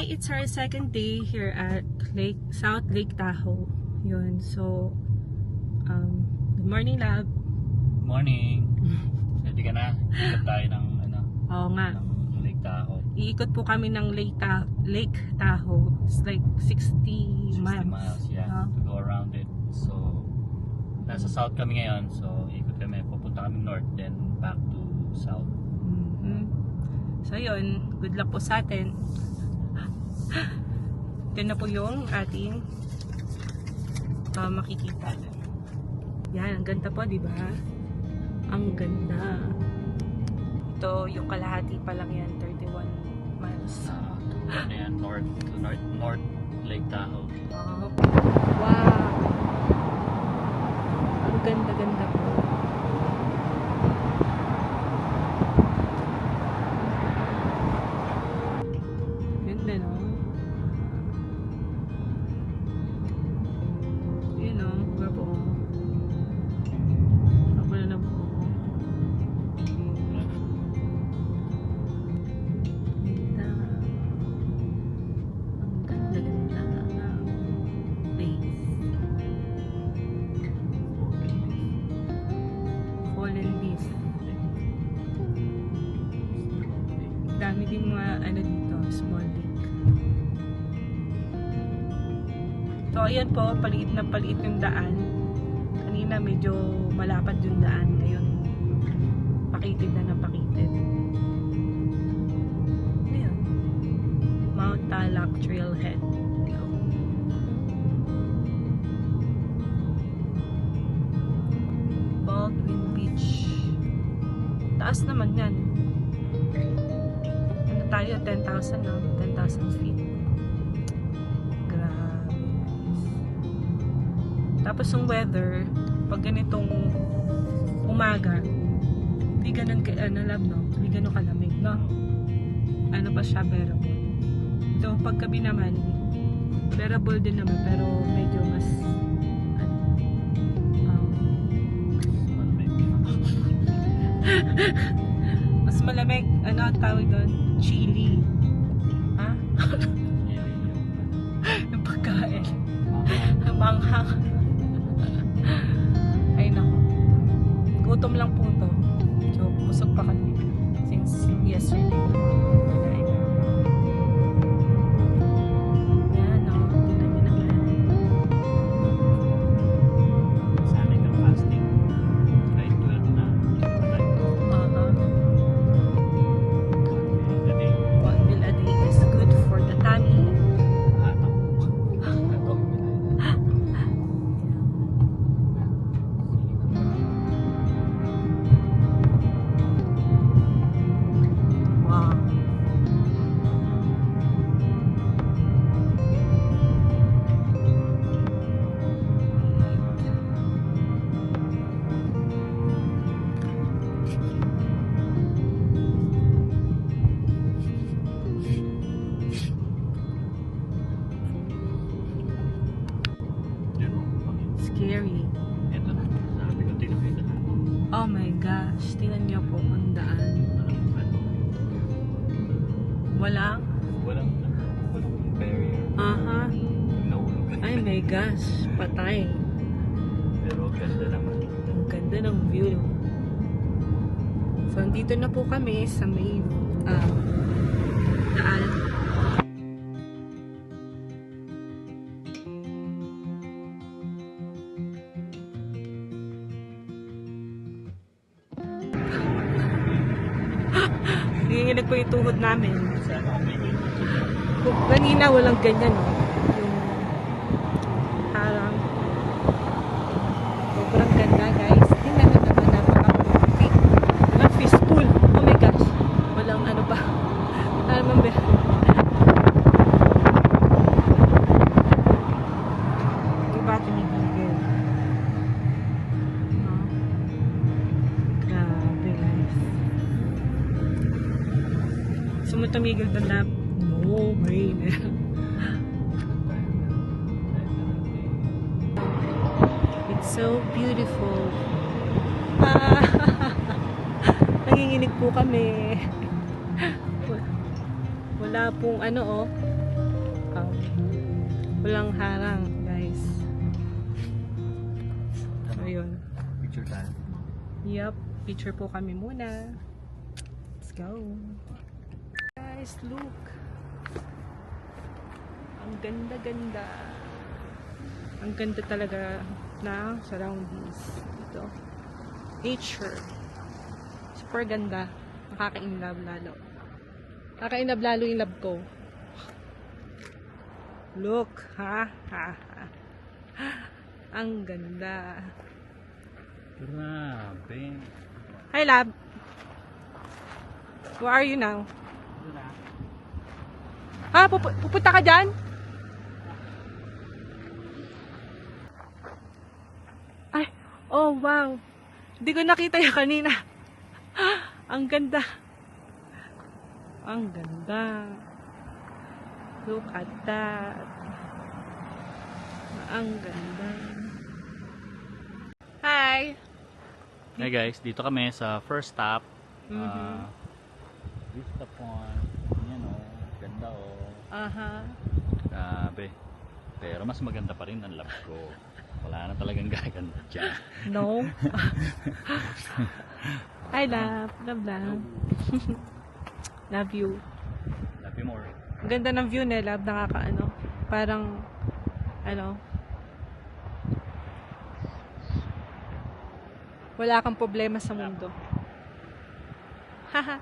Hi, it's our second day here at South Lake Tahoe. Yun, so, good morning, love. Morning. Ready ka na? Ikot tayo ng Oo nga. ng Lake Tahoe. Iikot po kami ng Lake Tahoe. It's like 60 miles. 60 miles, yeah, to go around it. So, nasa south kami ngayon. So, ikot kami. Pupunta kami north, then back to south. So, yun. Good luck po sa atin. Ito na po yung ating makikita. Yan, ang ganda po, di ba? Ang ganda. Ito, yung kalahati pa lang yan, 31 miles. Ano yan, north Lake Tahoe. Wow! Ang ganda-ganda po. Ganda, no? Yun, no? Gwapo. Ako na lang po. Ganda. Ang ganda-ganda. Place. Fallen leaf. Dami din mga dito, small lake. So ayan po, paliit na paliit yung daan. Kanina medyo malapad yung daan, ngayon pakitid na pakitid. Ayan. Mount Talac Trailhead. Baldwin Beach. Taas naman yan. Ano tayo? 10,000, no? 10,000 feet. Grabe, guys. Tapos yung weather, pag ganitong umaga, hindi ganun no? Hindi ganun kalamig, no? Ano pa siya, bearable. So, paggabi naman, bearable din naman, pero medyo mas mas malamig. Ano ang tawag doon? Chili. Ha? Yung pagkain. Manghang. Ay nako. Gutom lang po to. So, busog pa kami. Since yesterday. Yan, no? Tignan nyo naman. Sanay kang fasting. Kahit 12 na. One meal a day is good for the tummy. Wow. Scary. Ito na. Sabi ko, tingnan mo yung daan. Oh my gosh. Tingnan niyo po ang daan. Walang? Walang barrier. Aha. Nahulog ka. Ay my gosh. Patay. Pero ganda naman. Ang ganda ng view. So, andito na po kami sa may daan. Nanginginig po yung tuhod namin. Sana ako may ganyan. Kanina walang ganyan, no? Yung parang sobrang ganda, guys. Tingnan nyo naman, napaka-pretty. Mga fishpool. Oh my gosh. Walang ano pa. Alam mo ba? Diba tumigil? Grabe, guys. Sumutumigil doon na no way. It's so beautiful. Nanginginig po kami. Wala pong ano, oh. Um, walang harang, guys. So, yun. Picture tayo. Yup, picture po kami muna. Let's go. Guys, look. Ang ganda-ganda. Ang ganda talaga na surroundings dito. Nature. Super ganda. Nakaka-inlove lalo. Nakaka-inlove lalo yung love ko. Look, ha? Ang ganda. Grabe. Hi, love. Where are you now? Ha? Pupunta ka dyan? Ay, oh wow. Hindi ko nakita yung kanina. Ang ganda. Ang ganda. Look at that. Ang ganda. Hi. Hey guys, dito kami sa first stop. Mhm. Vista Point. Yan o. Ganda o. Aha. Grabe. Pero mas maganda pa rin ang love ko. Wala na talagang gaganda dyan. No. Hi, love. Love, love. Love you. Love you more. Ang ganda ng view nila, love. Nakakaano. Parang, ano, wala kang problema sa mundo. Haha.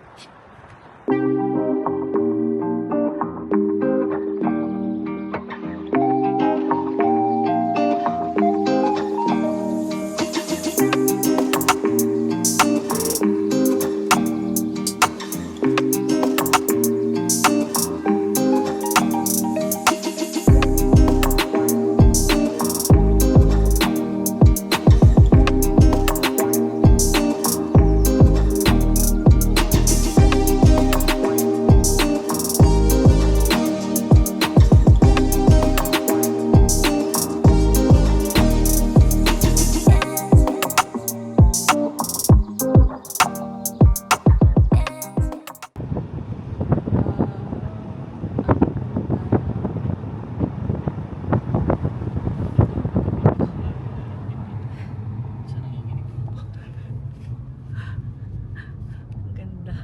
Ganda.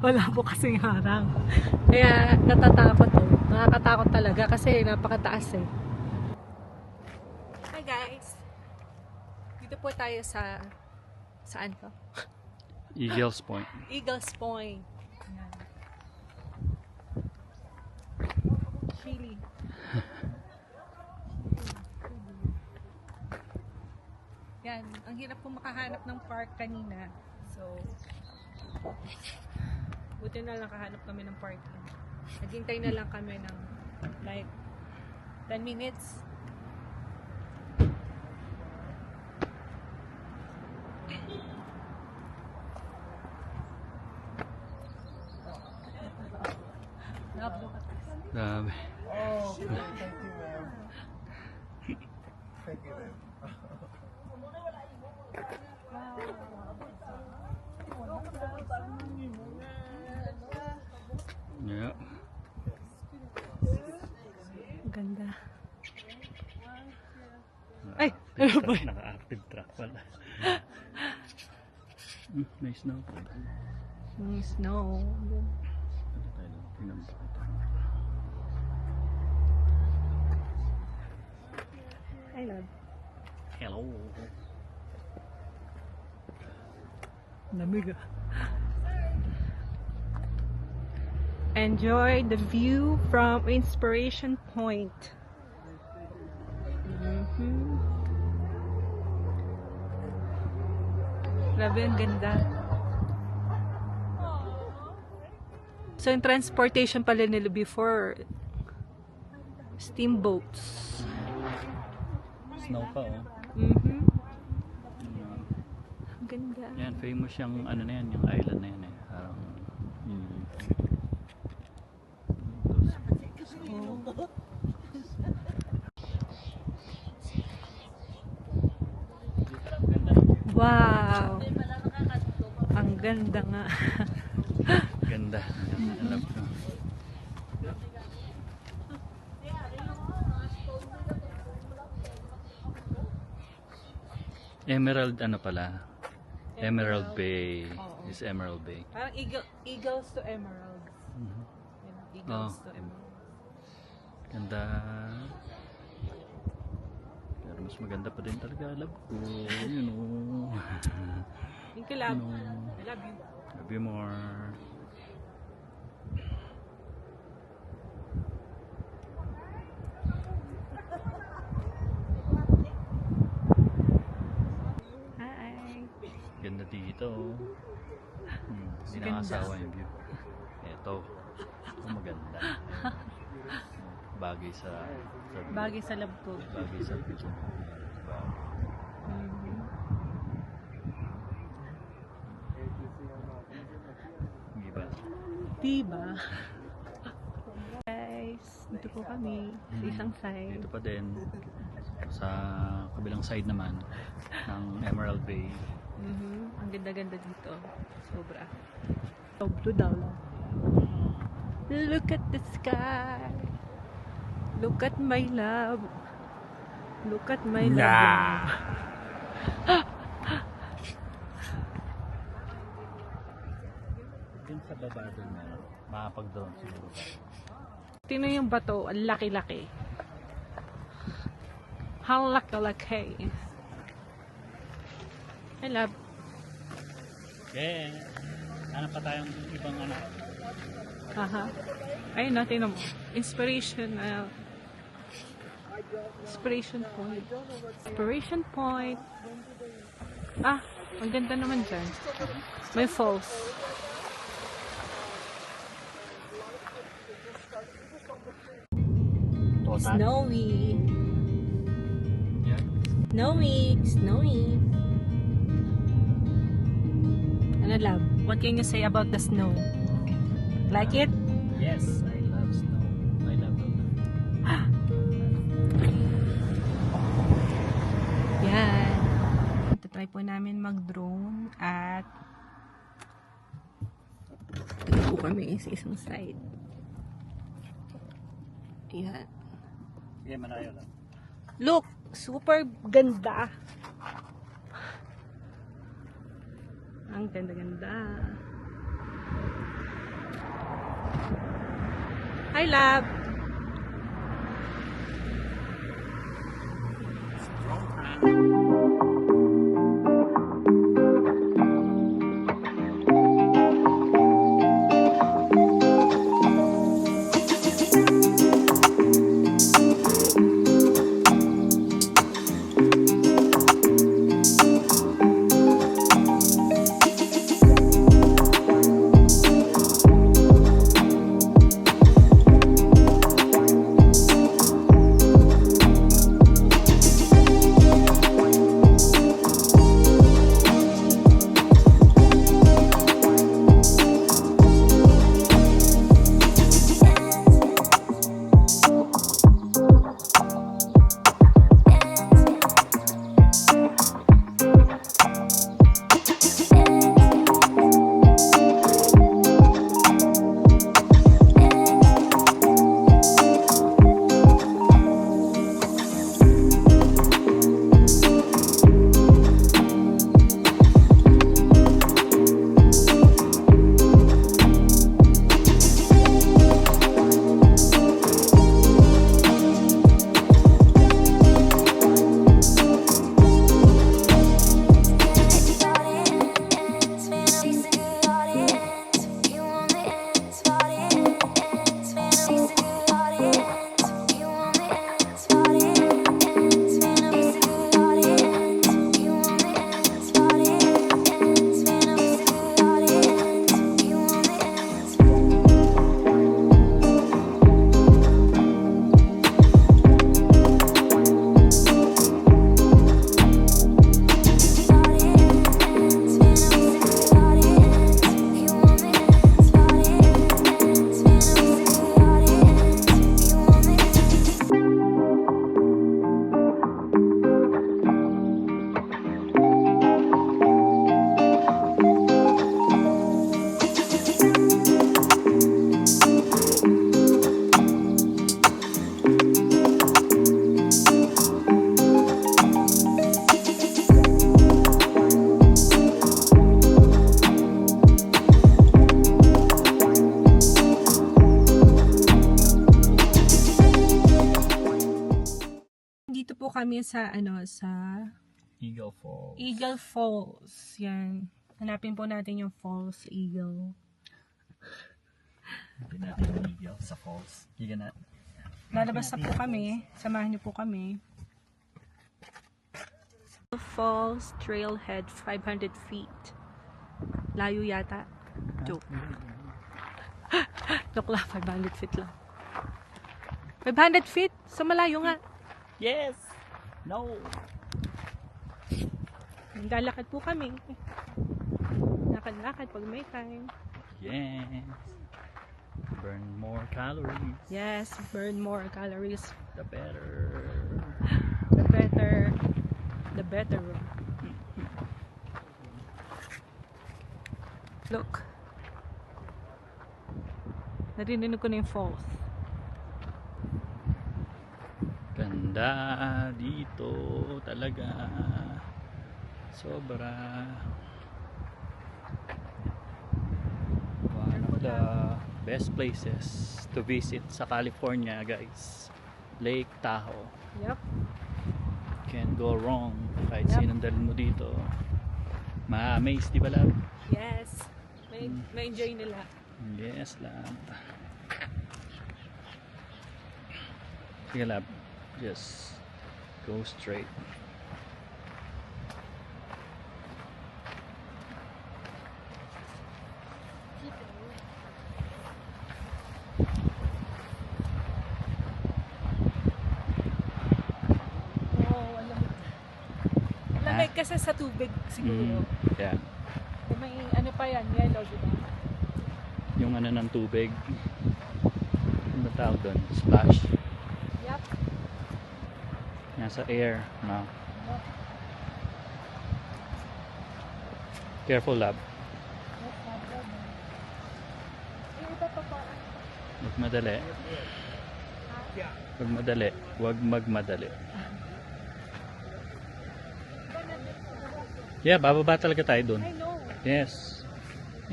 Wala po kasing harang. Kaya natatakot to. Nakakatakot talaga kasi napakataas eh. Hi guys. Dito po tayo sa saan to? Eagles Point. Eagles Point. Yan. Chili. Yan, ang hirap po makahanap ng park kanina. So, buti na lang nakahanap kami ng parking. Naghintay na lang kami ng like 10 minutes. Grabe. Oh, thank you, ma'am. Thank you, ma'am. Yeah. Ganda. Ay, ano ba? Naka-active track pala. May snow. Yung snow. Ano tayo? Pinampa ito. I love. Hello. Lamig. Enjoy the view from Inspiration Point. Grabe, ang ganda. So, yung transportation pala nila before, steamboats. Snow pa oh. Ang ganda. Yan, famous yung ano na yan, yung island na yan eh. Parang Wow! Ang ganda nga. Ganda. Alam ko. Emerald ano pala? Emerald Bay. Oo. Is Emerald Bay. Parang eagles to emeralds. Mhm. Eagles Oh. to emeralds. Ganda. Pero mas maganda pa din talaga. Love ko. You know. Thank you, love. No. I love you. Love you more. Hi! Ganda dito. Hindi Ganda. nakasawa yung view. Ito. Ito maganda. Bagay sa view. Bagay sa love ko. Bagay sa view. Hindi ba? Diba? Guys, dito po kami sa isang side. Dito pa din. Sa kabilang side naman ng Emerald Bay. Ang ganda-ganda dito. Sobra. Blue daw lang. Look at the sky. Look at my love. Look at my love. Din sa baba doon na makapag-drone siguro. Tingnan yung bato. Ang laki-laki. How laki-laki. I love. Yeah. Hanap pa tayong ibang ano. Haha. Ayun na, tingnan mo. Inspiration. Inspiration point. Inspiration point. Ah, ang ganda naman dyan. May falls. Total. Snowy. Yeah. Snowy. Snowy. Ano, love? What can you say about the snow? Like it? Yes, I love snow. I love it. Yan. Try po namin mag-drone at ito po kami sa isang side. Yan. Sige, malayo lang. Look! Super ganda! Ang ganda-ganda. Hi, love! kami sa Eagle Falls. Eagle Falls. Yan. Hanapin po natin yung Falls Eagle. Hanapin natin yung Eagle sa falls. Higa na. Lalabas na po kami. Samahan niyo po kami. Falls Trailhead 500 feet. Layo yata. Joke. Joke lang, 500 feet lang. 500 feet? So malayo nga. Yes! No! Lalakad po kami. Lakad-lakad pag may time. Yes! Burn more calories. Yes, burn more calories. The better. The better. The better. Look. Narinig ko na yung falls. Ganda dito talaga. Sobra. One of the best places to visit sa California, guys. Lake Tahoe. Yep. Can't go wrong kahit Yep. sinong dalhin mo dito. Ma-amaze, di ba love? Yes. May enjoy nila. Yes, love. Sige, love. Just go straight. Oo, lamig kasi sa tubig siguro. Yeah. May ano pa yan, yellow, di ba? Yung ano ng tubig. Ano tawag doon? Splash. Yep. Nasa air. No? Careful, love. Huwag madali. Huwag madali. Huwag magmadali. Yeah, bababa talaga tayo doon. I know. Yes.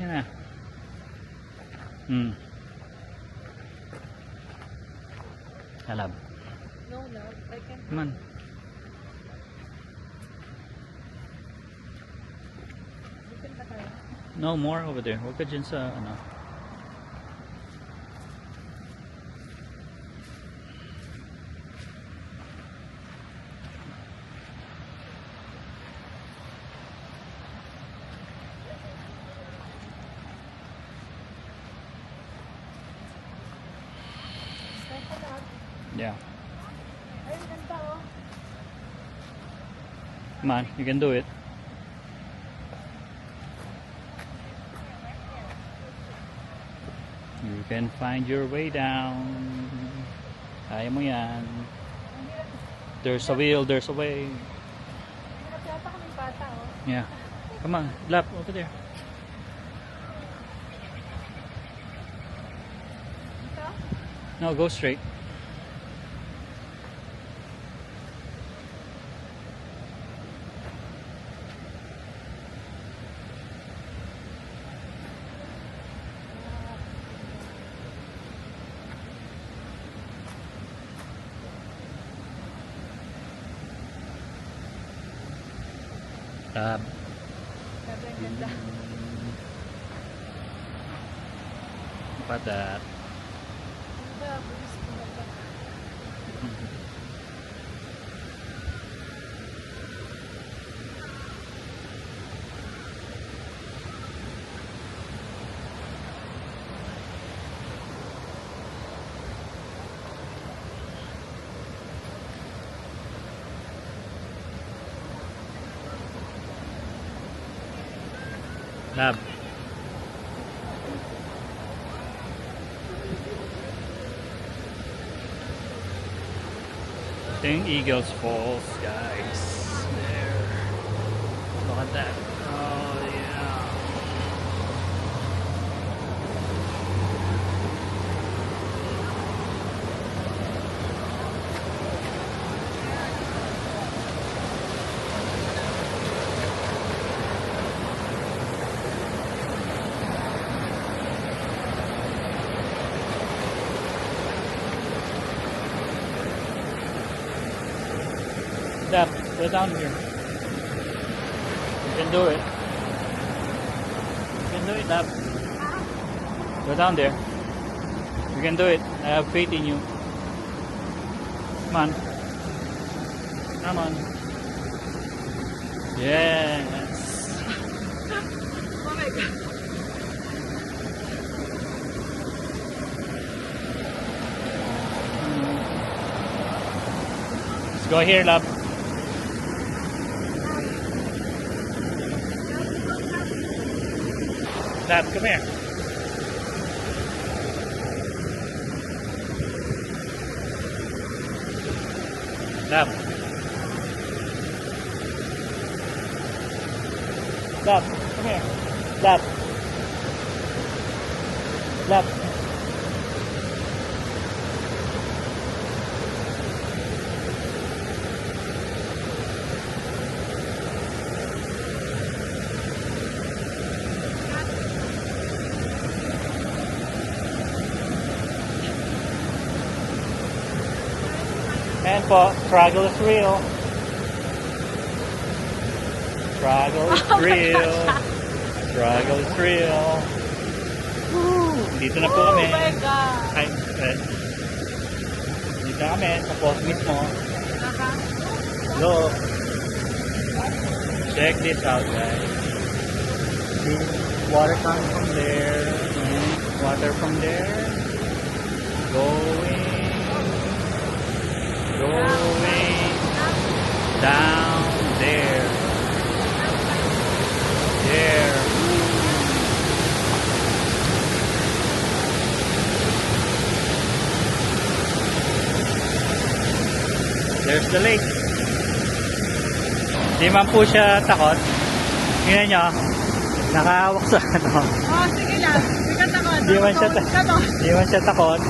Yan na. Hmm. Halab. No, love. I can't. Come on. Open pa tayo. No, more over there. Huwag ka dyan sa ano. Yeah. Ay, ganda oh. Come on, you can do it. You can find your way down. Kaya mo yan. There's a will, there's a way. Hirap yata kaming bata oh. Yeah. Come on, lap over there. Dito? No, go straight. Lab. Sabi ang ganda. Look at that. Ganda, bulis ko ganda. Lab. Ito yung Eagles Falls, guys. There. Look at that. Oh, yeah. Go down here. You can do it. You can do it, love. Go down there. You can do it. I have faith in you. Come on. Come on. Yes. Oh my God. Let's go here, love. Love, come here. Love. Love, come here. Love. Love. And po, struggle is real. Struggle is real. Struggle is real. Woo! Dito na po kami. Oh my God. Ay, dito na kami sa post mismo. Look. Check this out, guys. See, water coming from there. And water from there. Going down there. There. There's the lake. Di man po siya takot. Tingnan nyo. Nakahawak sa ano. Oh, sige lang. Hindi ka takot. Di man siya takot. Di man siya takot.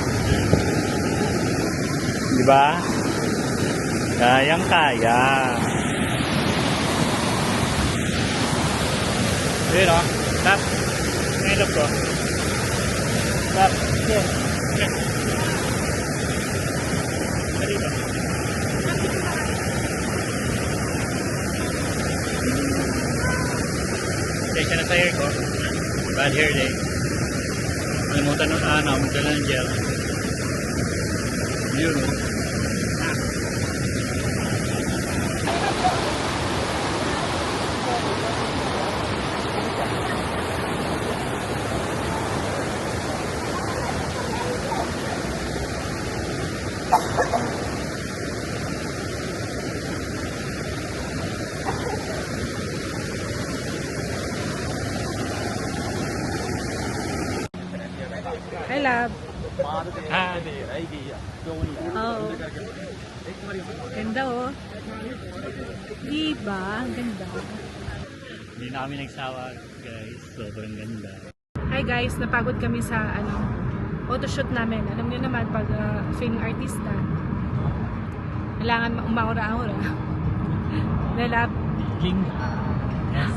Di ba? Kayang kaya. Yun o. Tap. Ngayon ko. Tap. Here. Here. Dito. Check na sa hair ko. Bad hair day. Kalimutan ng magdala ng gel. Yun o. Hi, love. Ah, Oh. Ganda, oh. Diba? Ang ganda. hindi na kami nagsawa, guys. Sobrang ganda. Hi guys, napagod kami sa photoshoot namin. Alam niyo naman, pag film artista, kailangan umaura-aura. Na love. King. Yes.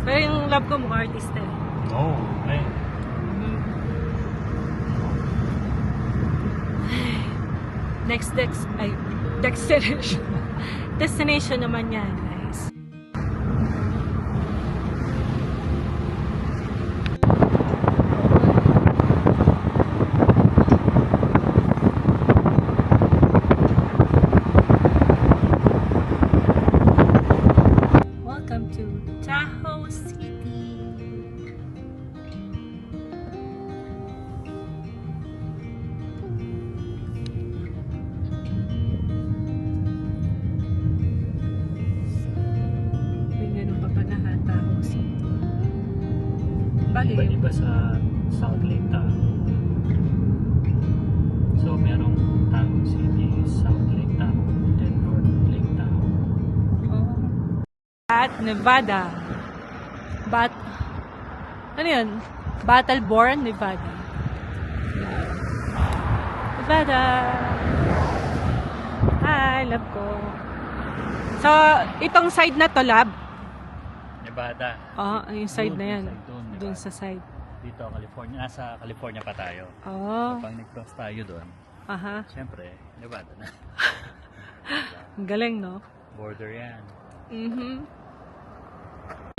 Pero yung love ko mukha artista eh. Oh, okay. Next destination. Destination naman yan, guys. Welcome to Tahoe City. Bagay yung Iba-iba sa South Lake Tahoe. So, merong Tahoe City, South Lake Tahoe, then North Lake Tahoe. at Nevada. Ano yun? Battleborn, Nevada. Nevada. Hi, love ko. So, itong side na to, love. Nevada. Oo, yung side na yan. Doon, Doon Nevada. sa side. Dito, California. Nasa California pa tayo. Oo. So, pag nag-cross tayo doon, Aha. syempre, Nevada na. Ang galing, no? Border yan. Mhm.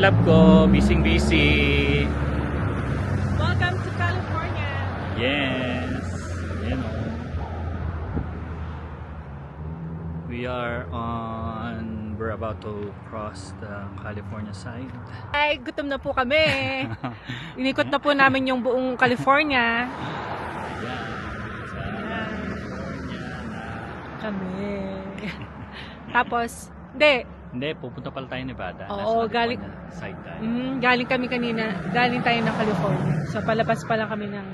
Love ko, busy. Welcome to California. Yes. You know. We're about to cross the California side. Ay, gutom na po kami. Inikot na po namin yung buong California. Ayan. Sa California na. Kami. Tapos, Hindi, pupunta pala tayo Nevada. Oo, Nasa galing- California side tayo. galing kami kanina. Galing tayo ng California. So, palabas pa lang kami ng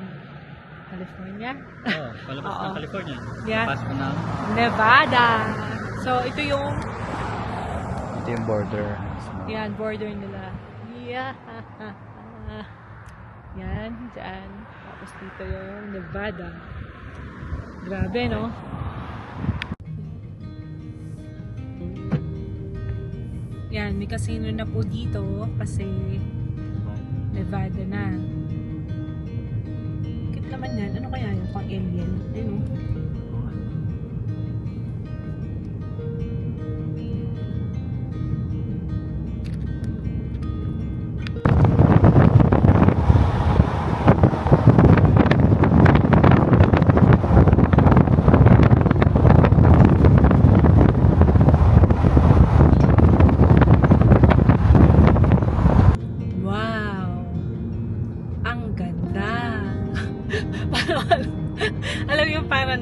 California. Oo, palabas Oo. ng California. Yeah. Pasok na. Nevada. So, ito yung Border. yan, border nila. Yeah. Yan, dyan. Tapos dito yung Nevada. Grabe, no? Yan, may casino na po dito kasi Nevada na. Kit naman yan. Ano kaya yung pang alien? Ano? Wow! Ang ganda! Alam mo yung parang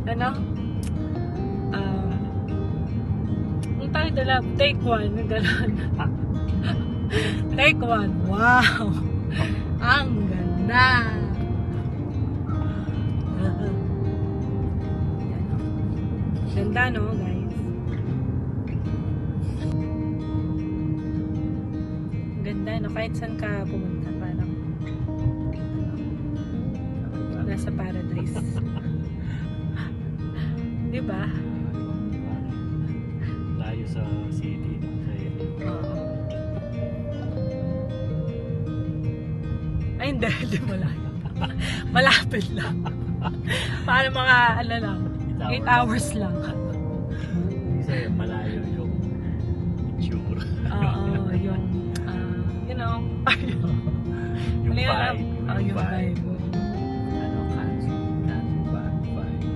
ano? Yung tayo dala, take one, yung gano'n. Take one, wow! Ang ganda! Yan, oh. Ganda, no, guys? Ganda, no? Kahit saan ka pumunta, parang nasa paradise. Diba? Layo sa city. Oo. Ay, hindi malayo. Malapit lang. Para mga, ano lang, 8 hours lang. Kasi malayo yung itsura. Oo, yung, you know, Yung ano yun, vibe. yung vibe. Ano, country vibe.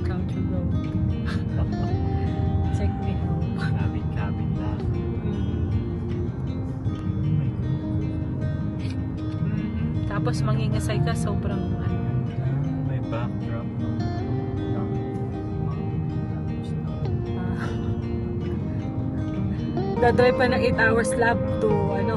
Country road. Check me home. Cabin lang. Tapos mangingasay ka, sobrang May backdrop. dadrive pa ng 8 hours lab to, ano,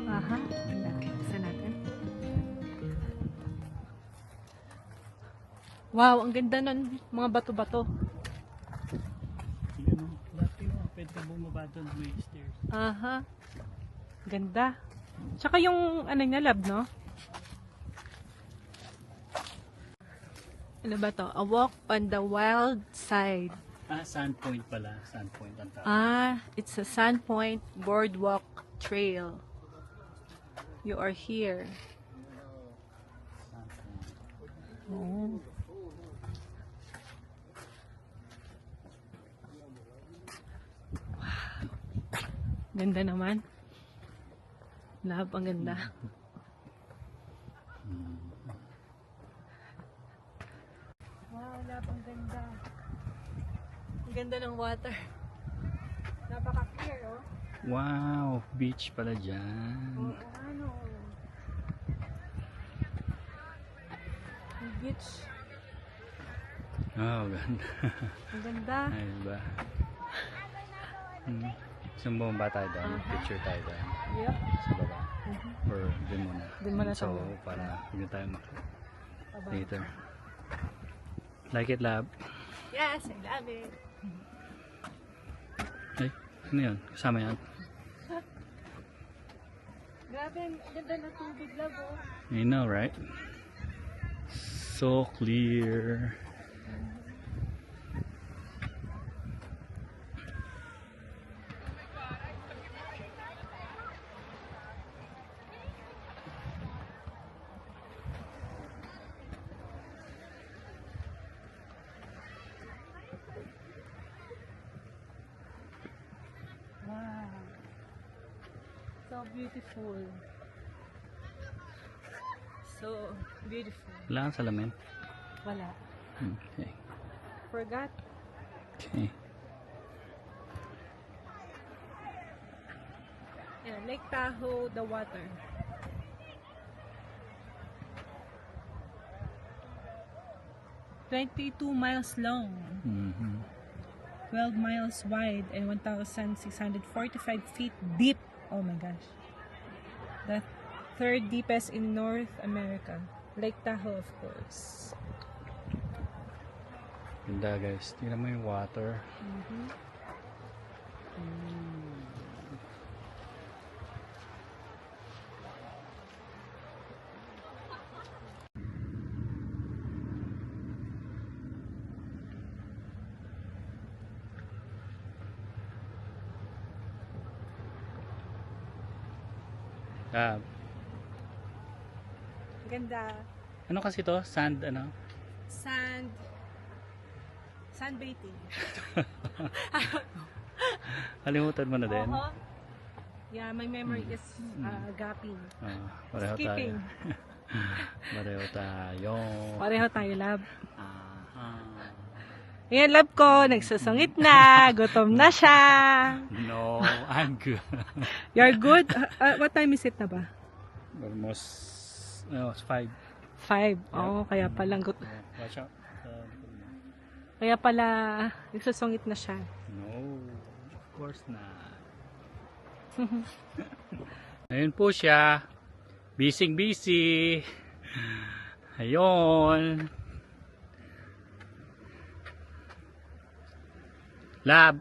aha, isa natin. Wow, ang ganda nun, mga bato-bato. Sige, no? Dati mo, pwede ka bumaba doon. May stairs. Aha. Ganda. Tsaka yung ano niya, lab, no? Ano ba to? A walk on the wild side. Sandpoint pala. Sandpoint ang tawag. It's a Sandpoint Boardwalk Trail. You are here. Oh. Wow. Ganda naman. Love, ang ganda. Wow, love, ang ganda. Ang ganda ng water. Napaka-clear, oh. Wow, beach pala dyan. Oo, ano. Yung beach. Oh, ganda. Ang ganda. Ay, ba? Sumbong ba tayo doon? Picture tayo doon. Yep. Sa baba. Or doon muna. Doon muna So, tayo. para hindi tayo Baba. later. Like it, lab? Yes, I love it. Ay, ano yun? Kasama yan? Grabe, ang ganda ng tubig lang oh. You know, right? So clear. Wow. So beautiful. So beautiful. Wala kang salamin? Wala. Okay. Forgot. Okay. Yeah, Lake Tahoe, the water. "22 miles long, 12 miles wide, and 1,645 feet deep." Oh my gosh. The third deepest in North America. Lake Tahoe, of course. Ganda guys. Tingnan mo yung water. Ah, Ganda. ano kasi to? Sand, ano? Sunbathing. Kalimutan mo na din. Oo. Yeah, my memory is gapping. Pareho Skipping. tayo. Pareho tayo. Pareho tayo, love. Aha. Ayan, love ko, nagsusungit na. Gutom na siya. No, I'm good. You're good? What time is it na ba? Almost, no, it's 5. 5. Oo, kaya palang Watch out. kaya pala nagsusungit na siya. No, of course not. Ayun po siya. Busy. Ayun. Lab.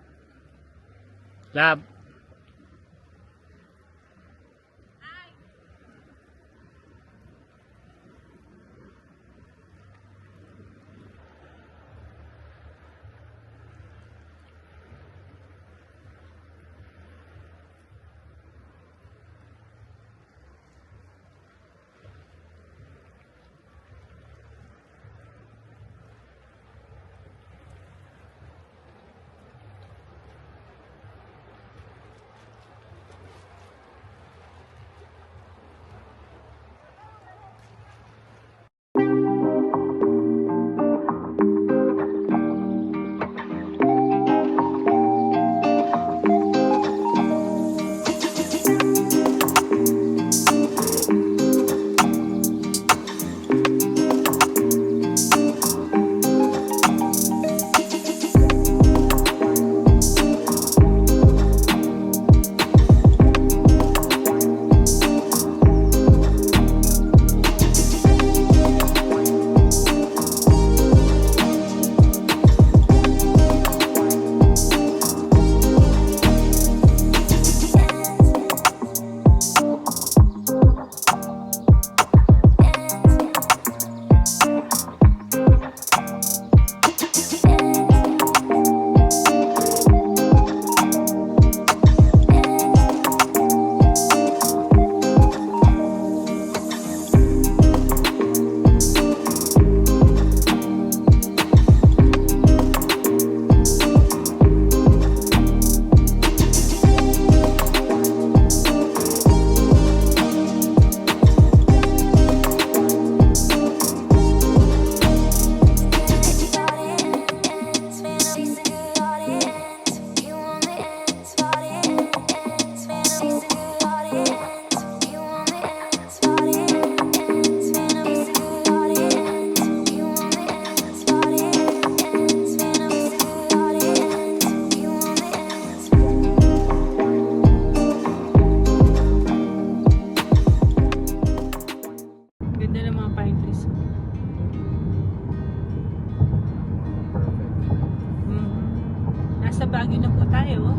Baguio na po tayo.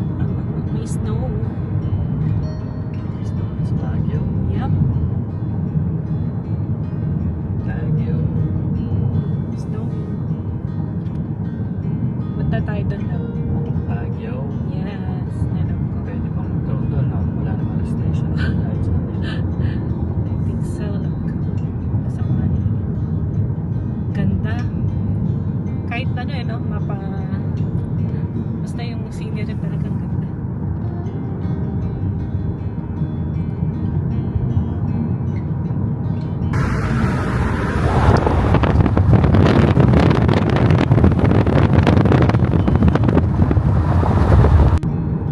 May snow. It's Baguio. Yep. Baguio. Snow. Punta tayo doon daw. Baguio. Yes. Alam ko. Pwede pang mag-drone doon, no? Wala naman restriction. Kahit sa kanila. I think so. Sa kanila. Ganda. Kahit ano no? Basta yung scenery talagang ganda.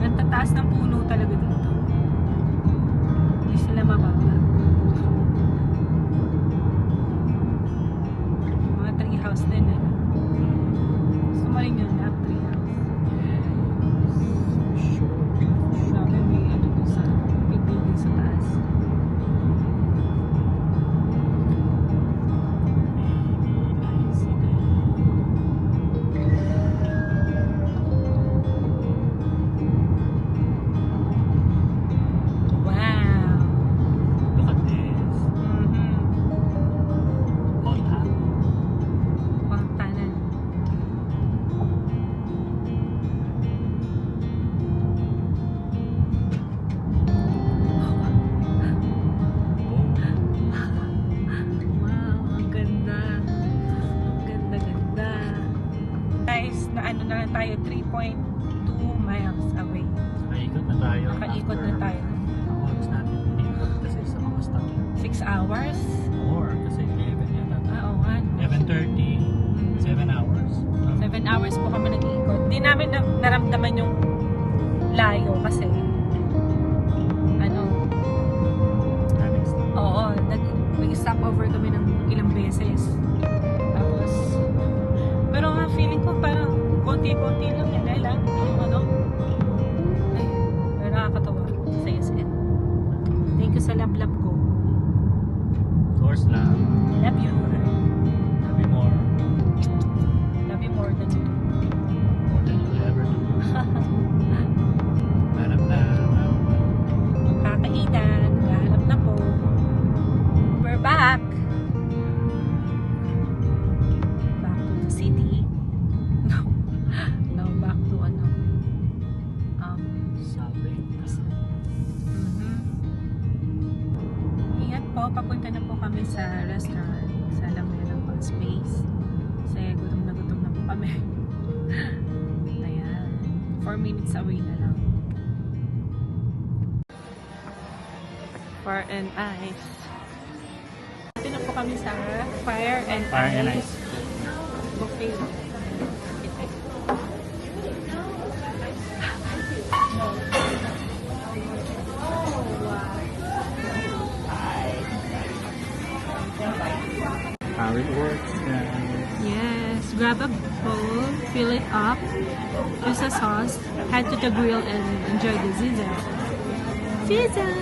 Ang tataas ng puno talaga dito. Hindi sila mababa. Mga tree house din eh. Gusto mo rin yun, love tree house. Sabi may ano dun sa may building sa taas. Wow! Look at this. Montana. Montana. Wow, ang ganda. Ang ganda-ganda. Guys, na ano na lang tayo, 3.2 miles away. Nakaikot na tayo. Nakaikot na tayo. Ang oras natin ikot kasi sa mga stop. 6 hours? Or kasi 11 yan. Oo nga. 11:30, 7 hours. 7 hours po kami nag-iikot. Di namin naramdaman yung layo kasi ano, oo, nag-stop over kami ng ilang beses. Tapos, pero nga feeling ko parang konti-konti lang yan. Dahil lang, yung ano, ay, pero nakakatawa. Saya-saya. Thank you sa love-love ko. Of course lang. I love you. Love you more. Love you more than you do. More than you'll ever do. Hanap na. Kakainan, naghahanap na po. We're back! Back to the city. No. No, back to ano. Sabi. Ingat po, papunta na po kami sa restaurant. Sa Lamela pang space. Kasi gutom na po kami. Ayan. 4 minutes away na lang. Fire and Ice. Dito na po kami sa Fire and Fire and Ice. Buffet. How it works, guys. Yes, grab a bowl, fill it up, use a sauce, head to the grill and enjoy the sizzle. Sizzle!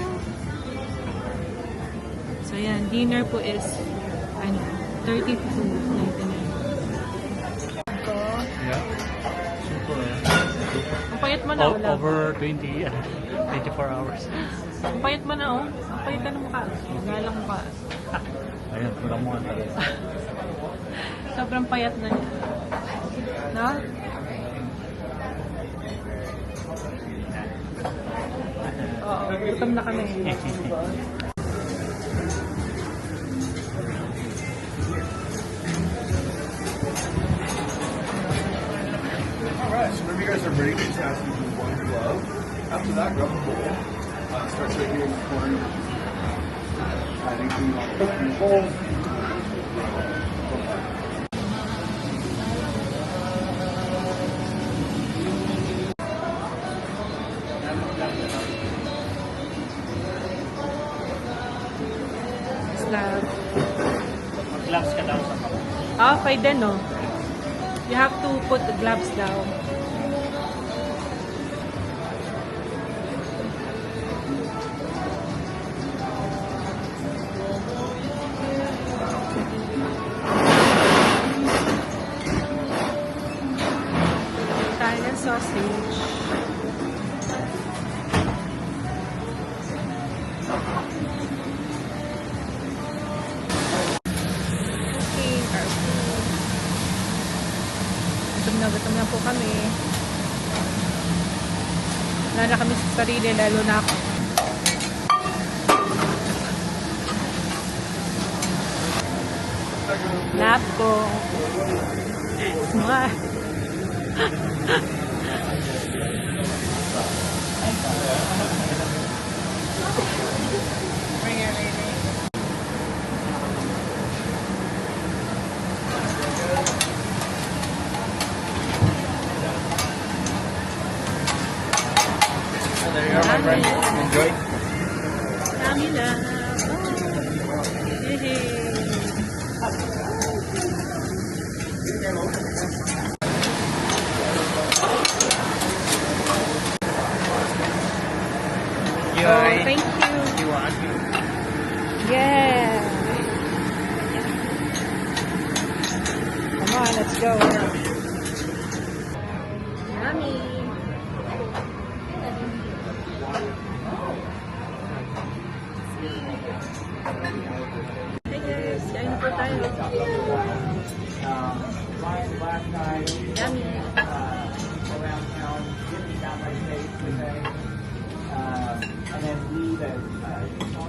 So yan, dinner po is ano, 32.99. Yeah. Super. Ang payat mo na, wala. Over 24 hours. Ang payat mo na, oh. Ang payat na ng mukha. Galang mukha. Ayun, pura mo talaga. Sobrang payat na niya. No? Oo, gutom na kami. Alright, so whenever you guys are ready, just ask you to do one glove. After that, grab a bowl. Start right here in the corner. Adding to the bowl. Slab. Mag-gloves ka daw sa mga. Ah, pwede no. You have to put the gloves down. Italian sauce backstage. Okay, our food. Gutom na po kami. Wala na kami sa sarili, lalo na ako. Nap ko. Smart. There you are, my friend. Enjoy. Dami lang. Yehey. Oh, thank you. You want? Yeah. Come on, let's go. Yummy. Hey guys, kain na po tayo. Yummy. Around town, getting down my face today, and then leave as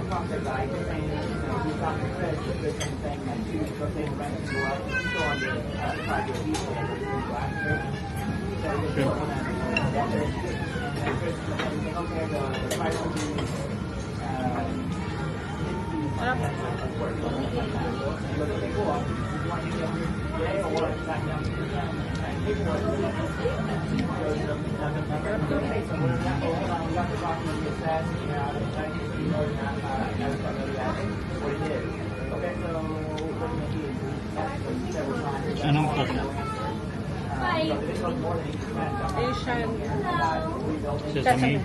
talk to guys saying, we talked to Chris, but the same thing that you but they went to go up and go on the project people and last week. So just go on that and Chris okay, the price will be Anong po? Asian. Sesame.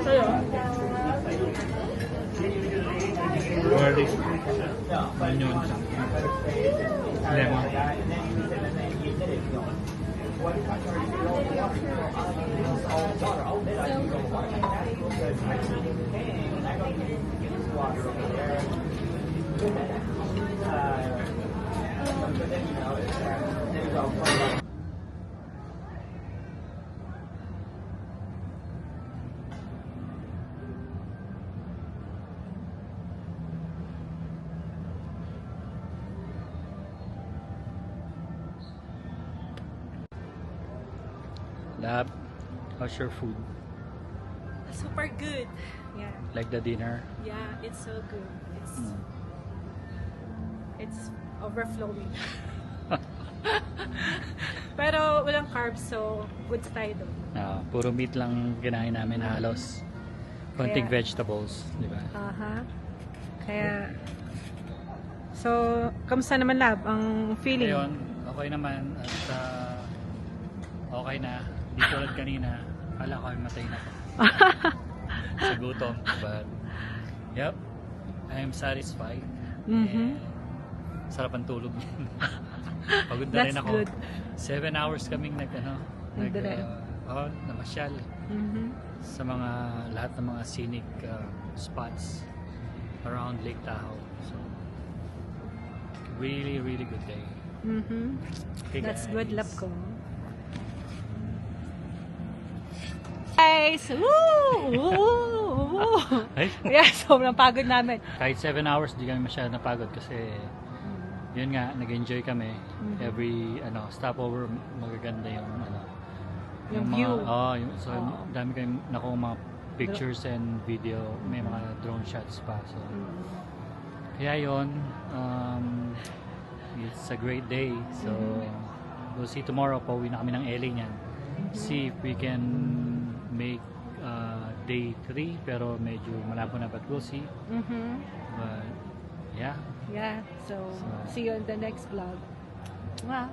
Sa'yo? Garlic. Onion. Lemon. Lab, how's your food? Super good. Yeah. Like the dinner? Yeah, it's so good. It's overflowing. Pero walang carbs, so good tayo doon. Puro meat lang kinain namin halos. Konting Kaya- vegetables, di ba? Aha. Kaya, so, kamusta naman Lab, ang feeling? Ngayon, okay naman at okay na. Di tulad kanina, kala ko ay matay na ko. Sa gutom. But, yep, I am satisfied. Mhm. And sarap ang tulog niyan. Pagod na That's rin ako. good. 7 hours kaming Nagdire. namasyal Mhm. sa mga lahat ng mga scenic spots around Lake Tahoe. So, really, really good day. Mhm. Okay, That's guys. good, Lab ko. Guys! Woo! Woo! Ay, Yeah, sobrang pagod namin. kahit 7 hours, di kami masyado napagod kasi yun nga, nag-enjoy kami. Every stopover, magaganda yung Yung mga, view. so Oo. dami kayong nakuha mga pictures and video, may mga drone shots pa. So, kaya yun, it's a great day. So, we'll see tomorrow. Pauwi na kami ng LA niyan. See if we can make day 3, pero medyo malabo na, but we'll see. Mhm. But, yeah. Yeah, so see you in the next vlog. Wow.